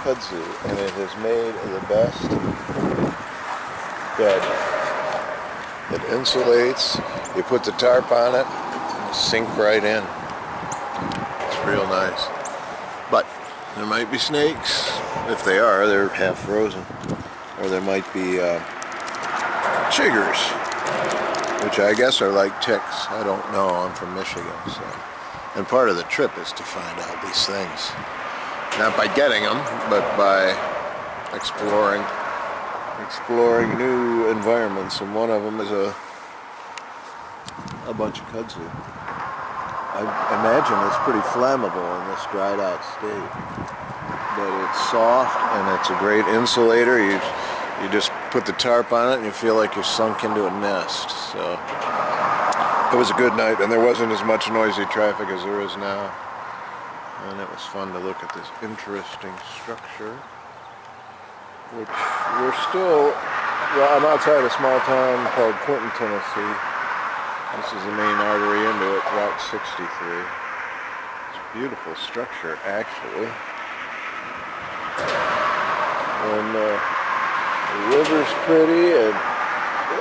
kudzu, and it has made the best bed. It insulates, you put the tarp on it, and you sink right in. It's real nice. But there might be snakes. If they are, they're half frozen. Or there might be chiggers, which I guess are like ticks. I don't know. I'm from Michigan, so. And part of the trip is to find out these things. Not by getting them, but by exploring new environments. And one of them is a bunch of kudzu. I imagine it's pretty flammable in this dried out state. But it's soft and it's a great insulator. You just put the tarp on it and you feel like you're sunk into a nest. So it was a good night, and there wasn't as much noisy traffic as there is now. And it was fun to look at this interesting structure, which we're still, well, I'm outside a small town called Clinton, Tennessee. This is the main artery into it, Route 63. It's a beautiful structure, actually. And the river's pretty, and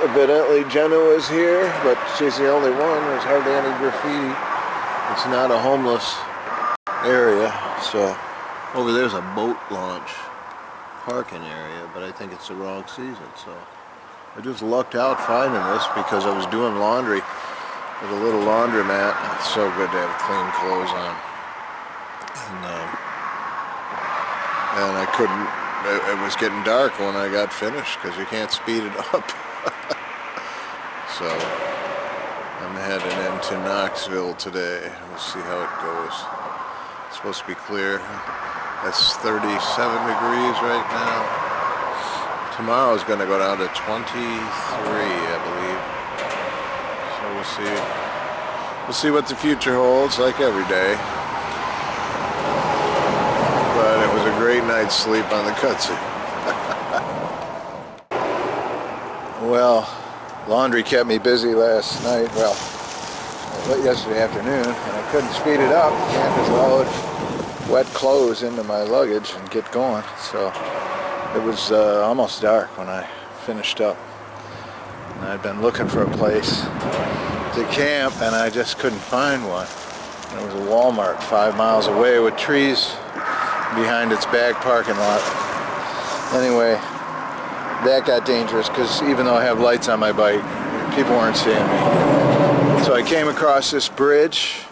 evidently Jenna was here, but she's the only one. There's hardly any graffiti. It's not a homeless area. So over there's a boat launch parking area, but I think it's the wrong season. So I just lucked out finding this because I was doing laundry with a little laundromat. It's so good to have clean clothes on. And I couldn't, it was getting dark when I got finished because you can't speed it up. So I'm heading into Knoxville today. We'll see how it goes. It's supposed to be clear. That's 37 degrees right now. Tomorrow is going to go down to 23, I believe. So we'll see. We'll see what the future holds, like every day. But it was a great night's sleep on the kudzu. Well, laundry kept me busy last night, well, yesterday afternoon, and I couldn't speed it up. Can't just load wet clothes into my luggage and get going. So it was almost dark when I finished up. And I'd been looking for a place to camp, and I just couldn't find one. There was a Walmart 5 miles away with trees behind its back parking lot. Anyway, that got dangerous because even though I have lights on my bike, people weren't seeing me. So I came across this bridge.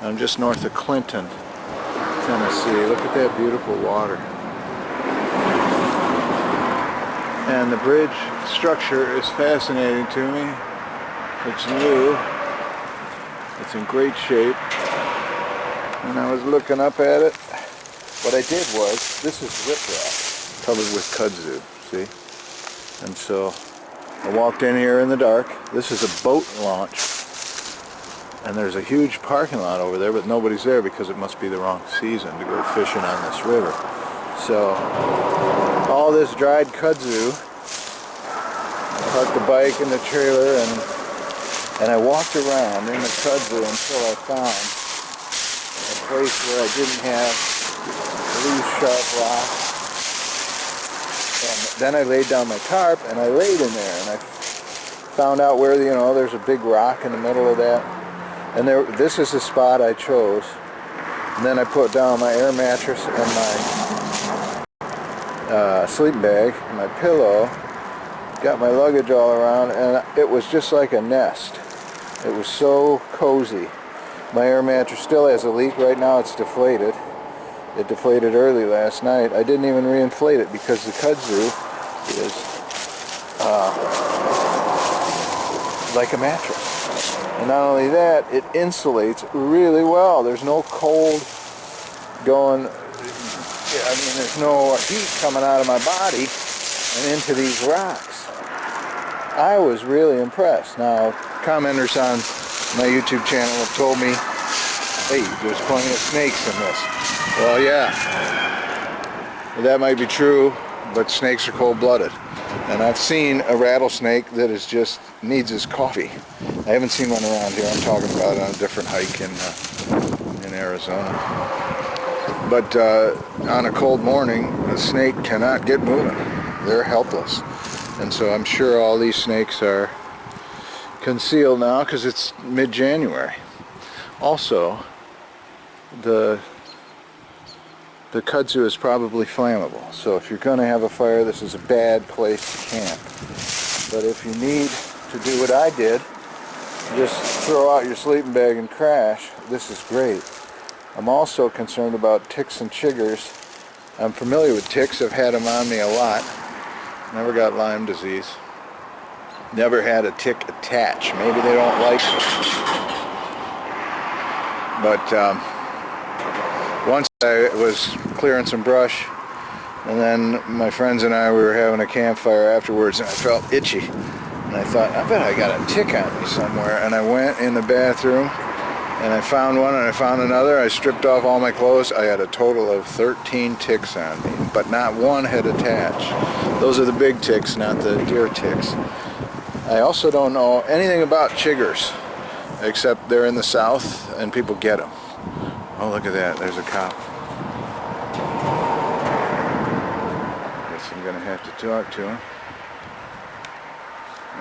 I'm just north of Clinton, Tennessee. Look at that beautiful water. And the bridge structure is fascinating to me. It's new. It's in great shape. And I was looking up at it. What I did was, this is riprap covered with kudzu, see? And so I walked in here in the dark. This is a boat launch. And there's a huge parking lot over there, but nobody's there because it must be the wrong season to go fishing on this river. So all this dried kudzu, I parked the bike in the trailer and I walked around in the kudzu until I found a place where I didn't have loose, sharp rocks. And then I laid down my tarp and I laid in there and I found out where, you know, there's a big rock in the middle of that. And this is the spot I chose. And then I put down my air mattress and my sleeping bag and my pillow. Got my luggage all around, and it was just like a nest. It was so cozy. My air mattress still has a leak right now. It's deflated. It deflated early last night. I didn't even reinflate it because the kudzu is like a mattress. And not only that, it insulates really well. There's no cold going, I mean, there's no heat coming out of my body and into these rocks. I was really impressed. Now, commenters on my YouTube channel have told me, hey, there's plenty of snakes in this. Well, yeah, that might be true, but snakes are cold-blooded. And I've seen a rattlesnake that is just needs his coffee. I haven't seen one around here. I'm talking about on a different hike in Arizona. But on a cold morning, a snake cannot get moving. They're helpless. And so I'm sure all these snakes are concealed now because it's mid-January. Also, the kudzu is probably flammable. So if you're going to have a fire, this is a bad place to camp. But if you need to do what I did, just throw out your sleeping bag and crash, this is great. I'm also concerned about ticks and chiggers. I'm familiar with ticks. I've had them on me a lot. Never got Lyme disease. Never had a tick attach. Maybe they don't like it. But once I was clearing some brush, and then my friends and I, we were having a campfire afterwards, and I felt itchy. And I thought, I bet I got a tick on me somewhere. And I went in the bathroom, and I found one, and I found another. I stripped off all my clothes. I had a total of 13 ticks on me, but not one had attached. Those are the big ticks, not the deer ticks. I also don't know anything about chiggers, except they're in the south, and people get them. Oh, look at that. There's a cop. Guess I'm going to have to talk to him.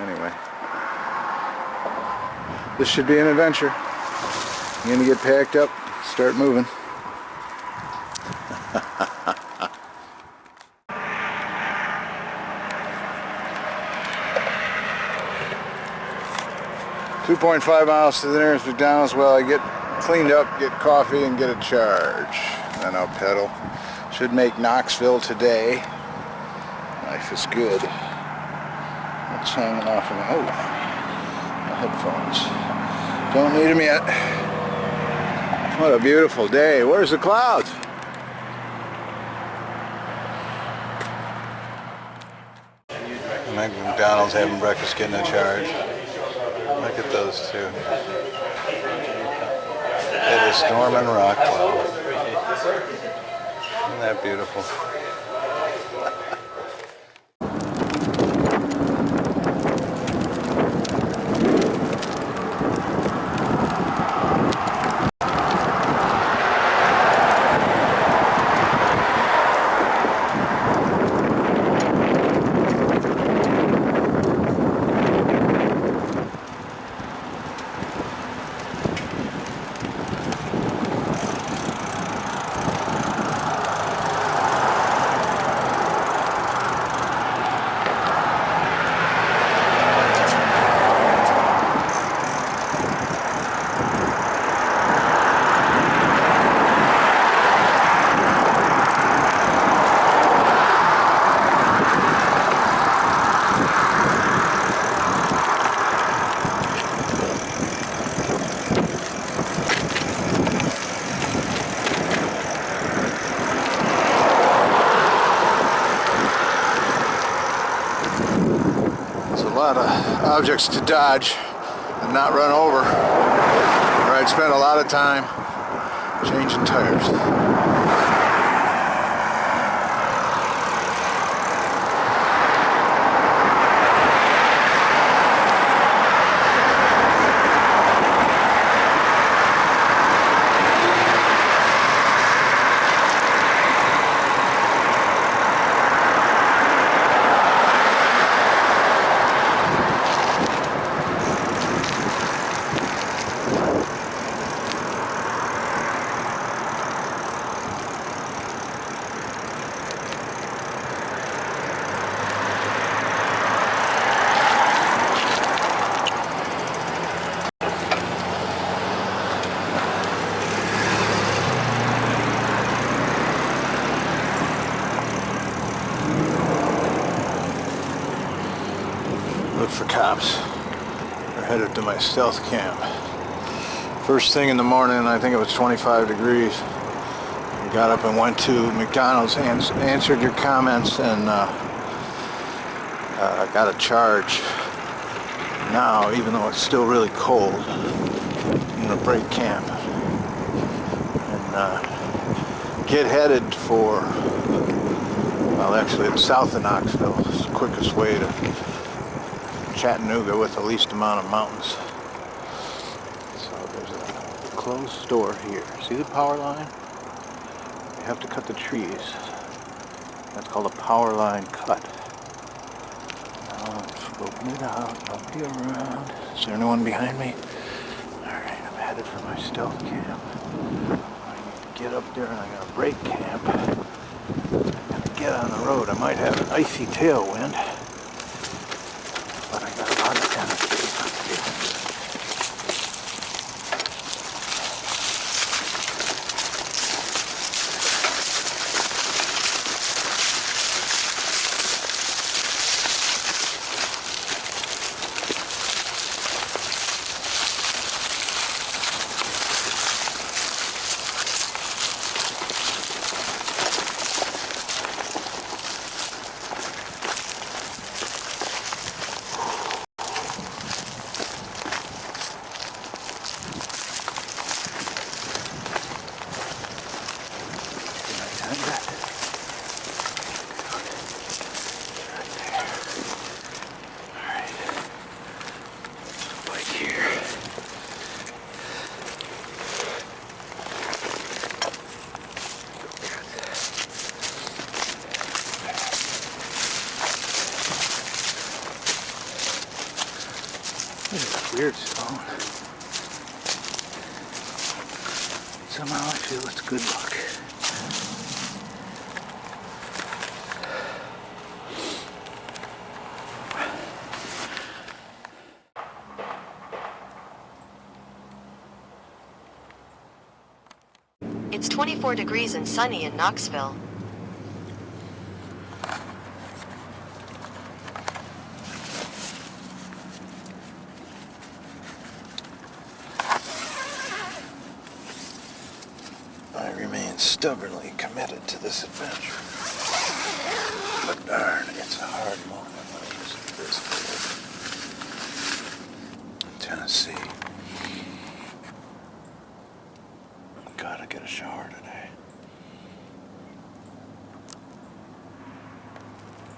Anyway, this should be an adventure. I'm going to get packed up, start moving. .5 miles to the nearest McDonald's. Well, I get cleaned up, get coffee, and get a charge. Then I'll pedal. Should make Knoxville today. Life is good. It's hanging off of my, my headphones. Don't need them yet. What a beautiful day. Where's the clouds? I'm at McDonald's having breakfast, getting a charge. Look at those two. It is storm in Rockwell. Isn't that beautiful? A lot of objects to dodge and not run over, or I'd spend a lot of time changing tires. Look for cops. They're headed to my stealth camp. First thing in the morning, I think it was 25 degrees. We got up and went to McDonald's, answered your comments, and got a charge. Now, even though it's still really cold, I'm gonna break camp and get headed for, well, actually it's south of Knoxville. It's the quickest way to Chattanooga with the least amount of mountains. So there's a closed store here. See the power line? You have to cut the trees. That's called a power line cut. Now I'm scoping it out. Nobody around. Is there anyone behind me? Alright, I'm headed for my stealth camp. I need to get up there and I gotta break camp. I'm gonna get on the road. I might have an icy tailwind. But I got a lot of energy. This is a weird stone. Somehow I feel it's good luck. It's 24 degrees and sunny in Knoxville. I remain stubbornly committed to this adventure. But darn, it's a hard moment when I visit this field in Tennessee. Gotta get a shower today.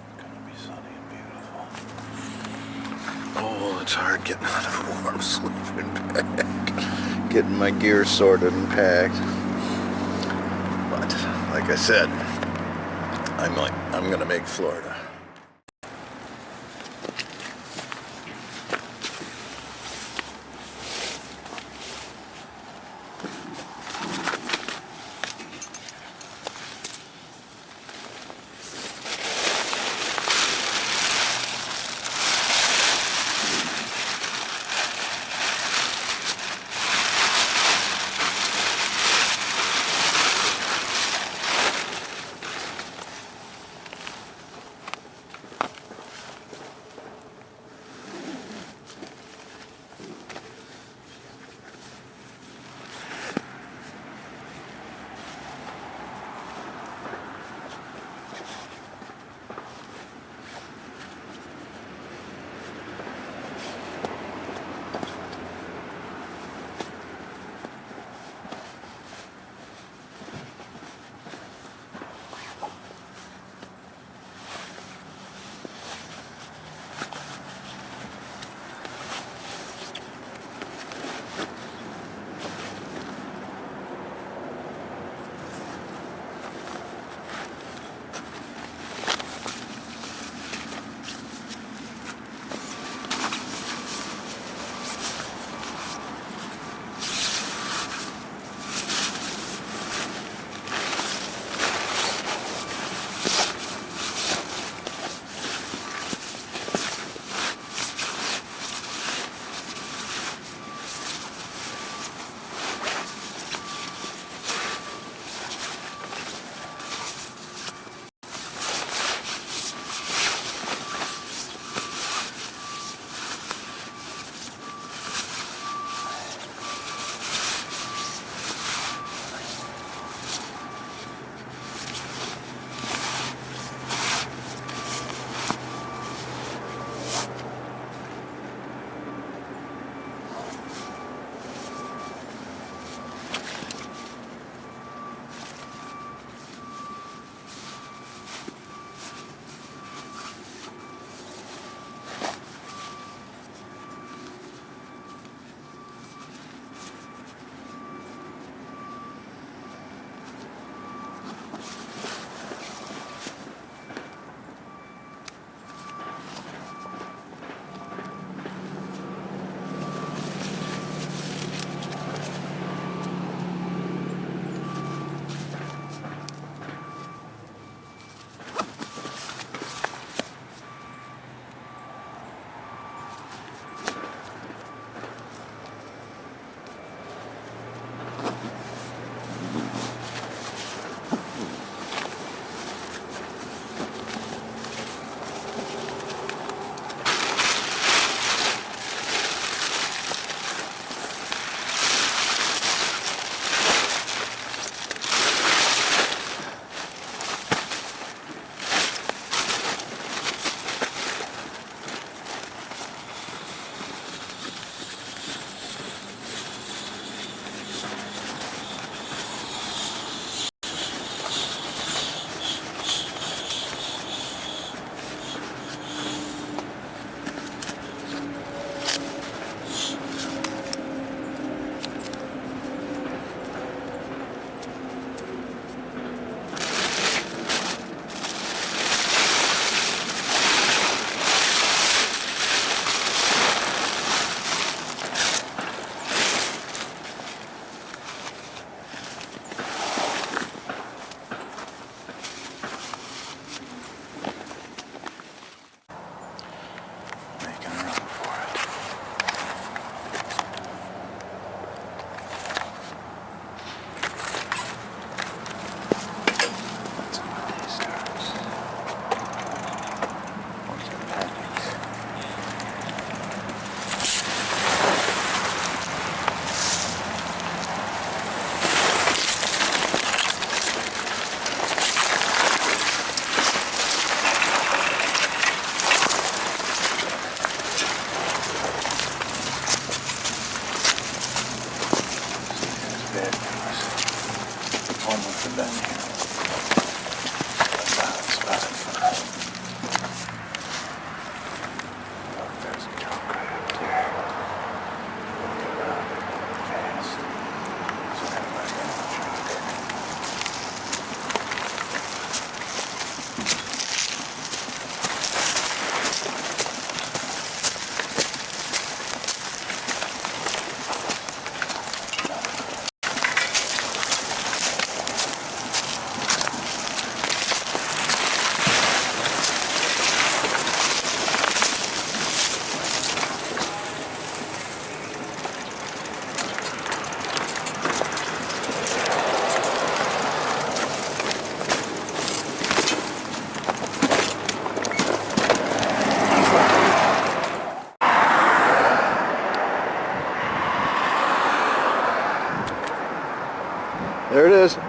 It's gonna be sunny and beautiful. Oh, it's hard getting out of a warm sleeping bag. Getting my gear sorted and packed. But, like I said, I'm gonna make Florida.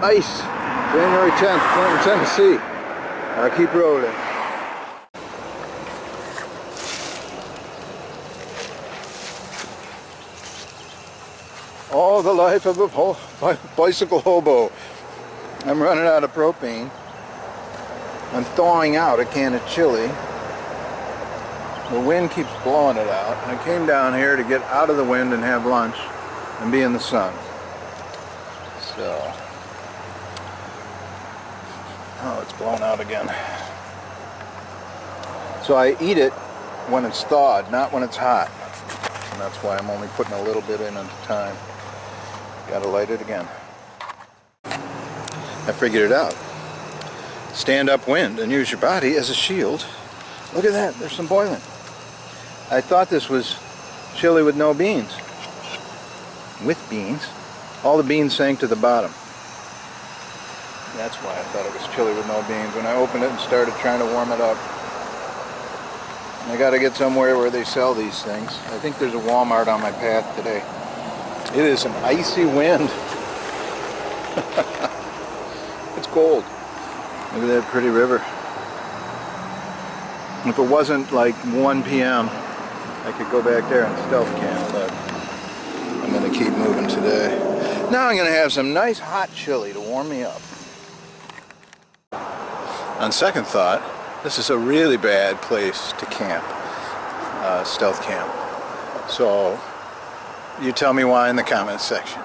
ice. January 10th, Clinton, Tennessee. I'll keep rolling. All the life of a bicycle hobo. I'm running out of propane. I'm thawing out a can of chili. The wind keeps blowing it out. I came down here to get out of the wind and have lunch and be in the sun. So, oh, it's blown out again. So I eat it when it's thawed, not when it's hot. And that's why I'm only putting a little bit in at a time. Gotta light it again. I figured it out. Stand upwind and use your body as a shield. Look at that, there's some boiling. I thought this was chili with no beans. With beans. All the beans sank to the bottom. That's why I thought it was chili with no beans. When I opened it and started trying to warm it up. I gotta get somewhere where they sell these things. I think there's a Walmart on my path today. It is an icy wind. It's cold. Look at that pretty river. If it wasn't like 1 p.m., I could go back there and stealth camp, but I'm going to keep moving today. Now I'm going to have some nice hot chili to warm me up. On second thought, this is a really bad place to camp, stealth camp. So you tell me why in the comments section.